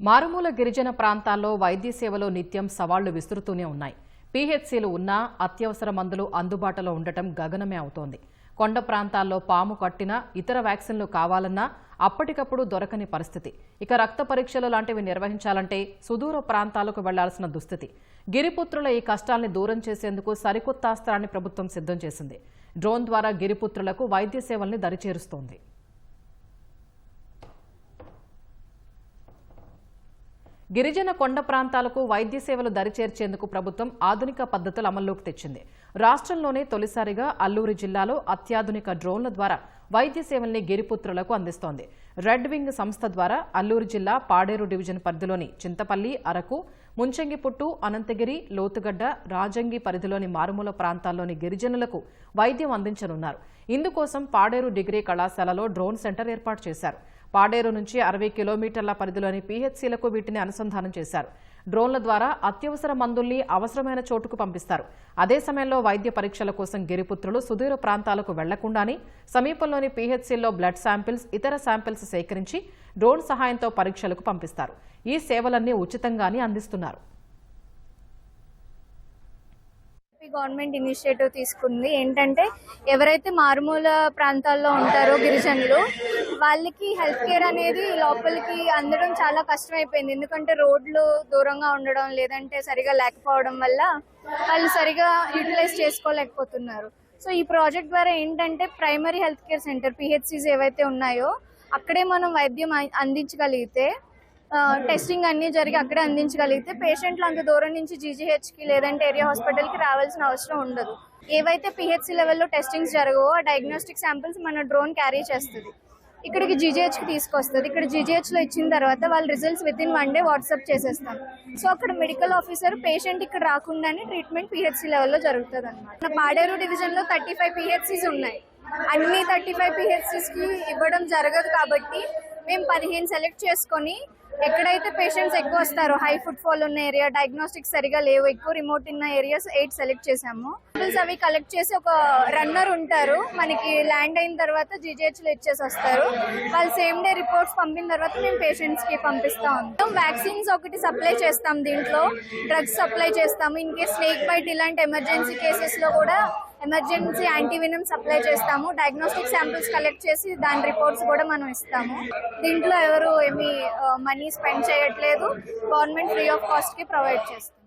మారుమూల గిరిజన ప్రాంతాల్లో వైద్య సేవలో నిత్యం సవాళ్లు విసురుతూనే ఉన్నాయి. పీహెచ్సీలు ఉన్నా అత్యవసర మందులు అందుబాటులో ఉండటం గగనమే అవుతోంది. కొండ ప్రాంతాల్లో పాము కట్టినా ఇతర వ్యాక్సిన్లు కావాలన్నా అప్పటికప్పుడు దొరకని పరిస్థితి. ఇక రక్త పరీక్షలు లాంటివి నిర్వహించాలంటే సుదూర ప్రాంతాలకు వెళ్లాల్సిన దుస్థితి. గిరిపుత్రుల ఈ కష్టాల్ని దూరం చేసేందుకు సరికొత్త అస్త్రాన్ని ప్రభుత్వం సిద్ధం చేసింది. డ్రోన్ ద్వారా గిరిపుత్రులకు వైద్య సేవల్ని దరిచేరుస్తోంది. గిరిజన కొండ ప్రాంతాలకు వైద్య సేవలు దరిచేర్చేందుకు ప్రభుత్వం ఆధునిక పద్ధతులు అమల్లోకి తెచ్చింది. రాష్ట్రంలోనే తొలిసారిగా అల్లూరు జిల్లాలో అత్యాధునిక డ్రోన్ల ద్వారా వైద్య సేవల్ని గిరిపుత్రులకు అందిస్తోంది. రెడ్ వింగ్ సంస్థ ద్వారా అల్లూరు జిల్లా పాడేరు డివిజన్ పరిధిలోని చింతపల్లి, అరకు, ముంచంగిపుట్టు, అనంతగిరి, లోతుగడ్డ, రాజంగి పరిధిలోని మారుమూల ప్రాంతాల్లోని గిరిజనులకు వైద్యం అందించనున్నారు. ఇందుకోసం పాడేరు డిగ్రీ కళాశాలలో డ్రోన్ సెంటర్ ఏర్పాటు చేశారు. పాడేరు నుంచి 60 కిలోమీటర్ల పరిధిలోని పీహెచ్సీలకు వీటిని అనుసంధానం చేశారు. డ్రోన్ల ద్వారా అత్యవసర మందుల్ని అవసరమైన చోటుకు పంపిస్తారు. అదే సమయంలో వైద్య పరీక్షల కోసం గిరిపుత్రులు సుదూర ప్రాంతాలకు వెళ్లకుండానే సమీపంలోని పీహెచ్సీల్లో బ్లడ్ శాంపిల్స్, ఇతర శాంపిల్స్ సేకరించి డ్రోన్ సహాయంతో పరీక్షలకు పంపిస్తారు. ఈ సేవలన్నీ ఉచితంగానే అందిస్తున్నారు. గవర్నమెంట్ ఇనిషియేటివ్ తీసుకుంది. ఏంటంటే ఎవరైతే మారుమూల ప్రాంతాల్లో ఉంటారో గిరిజనులు, వాళ్ళకి హెల్త్ కేర్ అనేది లోపలికి అందడం చాలా కష్టమైపోయింది. ఎందుకంటే రోడ్లు దూరంగా ఉండడం, లేదంటే సరిగా లేకపోవడం వల్ల వాళ్ళు సరిగా యూటిలైజ్ చేసుకోలేకపోతున్నారు. సో ఈ ప్రాజెక్ట్ ద్వారా ఏంటంటే primary health care centre PHCs ఏవైతే ఉన్నాయో అక్కడే మనం వైద్యం అందించగలిగితే, టెస్టింగ్ అన్ని జరిగి అక్కడే అందించగలిగితే పేషెంట్లు అంత దూరం నుంచి జీజీహెచ్కి లేదంటే ఏరియా హాస్పిటల్కి రావాల్సిన అవసరం ఉండదు. ఏవైతే పిహెచ్సి లెవెల్లో టెస్టింగ్స్ జరగవో ఆ డయాగ్నోస్టిక్ శాంపిల్స్ మన డ్రోన్ క్యారీ చేస్తుంది, ఇక్కడికి జీజీహెచ్కి తీసుకొస్తుంది. ఇక్కడ జీజీహెచ్లో ఇచ్చిన తర్వాత వాళ్ళ రిజల్ట్స్ వితిన్ 1 day వాట్సాప్ చేసేస్తాం. సో అక్కడ మెడికల్ ఆఫీసర్ పేషెంట్ ఇక్కడ రాకుండానే ట్రీట్మెంట్ పిహెచ్సి లెవెల్లో జరుగుతుంది అన్నమాట. పాడేరు డివిజన్లో 35 పిహెచ్సిస్ ఉన్నాయి. అన్ని 35 పిహెచ్సిస్కి ఇవ్వడం జరగదు కాబట్టి మేము 15 సెలెక్ట్ చేసుకొని ఎక్కడైతే పేషెంట్స్ ఎక్కువ వస్తారో, హై ఫుట్ ఫాల్ ఉన్న ఏరియా, డయాగ్నోస్టిక్స్ సరిగా లేవు, ఎక్కువ రిమోట్ ఉన్న ఏరియాస్ 8 సెలెక్ట్ చేసాము. అవి కలెక్ట్ చేసి ఒక రన్నర్ ఉంటారు, మనకి ల్యాండ్ అయిన తర్వాత జీజీహెచ్లో ఇచ్చేసి వస్తారు. వాళ్ళు సేమ్ డే రిపోర్ట్స్ పంపిన తర్వాత మేము పేషెంట్స్కి పంపిస్తా ఉంటాం. వ్యాక్సిన్స్ ఒకటి సప్లై చేస్తాం, దీంట్లో డ్రగ్స్ సప్లై చేస్తాము. ఇన్ కేస్ స్నేక్ బైట్ ఇలాంటి ఎమర్జెన్సీ కేసెస్లో కూడా ఎమర్జెన్సీ యాంటీవినమ్ సప్లై చేస్తాము. డయాగ్నోస్టిక్ శాంపిల్స్ కలెక్ట్ చేసి దాని రిపోర్ట్స్ కూడా మనం ఇస్తాము. దీంట్లో ఎవరు ఏమీ మనీ స్పెండ్ చేయట్లేదు, గవర్నమెంట్ ఫ్రీ ఆఫ్ కాస్ట్కి ప్రొవైడ్ చేస్తుంది.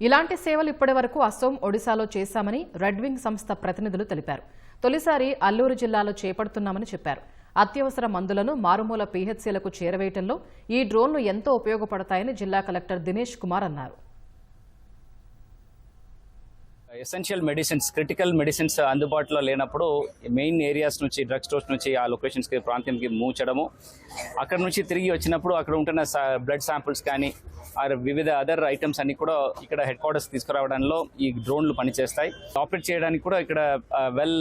ఇలాంటి సేవలు ఇప్పటి వరకు అసోం, ఒడిశాలో చేశామని రెడ్ వింగ్ సంస్థ ప్రతినిధులు తెలిపారు. తొలిసారి అల్లూరు జిల్లాలో చేపడుతున్నామని చెప్పారు. అత్యవసర మందులను మారుమూల పీహెచ్సీలకు చేరవేయడంలో ఈ డ్రోన్లు ఎంతో ఉపయోగపడతాయని జిల్లా కలెక్టర్ దినేష్ కుమార్ అన్నారు. ఎసెన్షియల్ మెడిసిన్స్, క్రిటికల్ మెడిసిన్స్ అందుబాటులో లేనప్పుడు మెయిన్ ఏరియాస్ నుంచి, డ్రగ్ స్టోర్స్ నుంచి ఆ లొకేషన్స్కి, ప్రాంతానికి మూవ్ చేయడము, అక్కడ నుంచి తిరిగి వచ్చినప్పుడు అక్కడ ఉంటున్న బ్లడ్ శాంపుల్స్ కానీ వివిధ అదర్ ఐటమ్స్ అన్ని కూడా ఇక్కడ హెడ్ క్వార్టర్స్ తీసుకురావడంలో ఈ డ్రోన్లు పనిచేస్తాయి. ఆపరేట్ చేయడానికి కూడా ఇక్కడ వెల్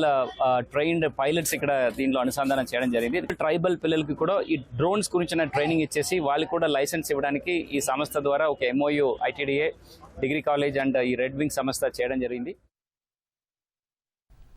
ట్రైన్డ్ పైలట్స్ ఇక్కడ దీనిలో అనుసంధానం చేయడం జరిగింది. ట్రైబల్ పిల్లలకి కూడా ఈ డ్రోన్స్ గురించిన ట్రైనింగ్ ఇచ్చేసి వాళ్ళకి కూడా లైసెన్స్ ఇవ్వడానికి ఈ సంస్థ ద్వారా ఒక MOU ITDA degree college and ఈ రెడ్ వింగ్ సంస్థ చేయడం జరిగింది.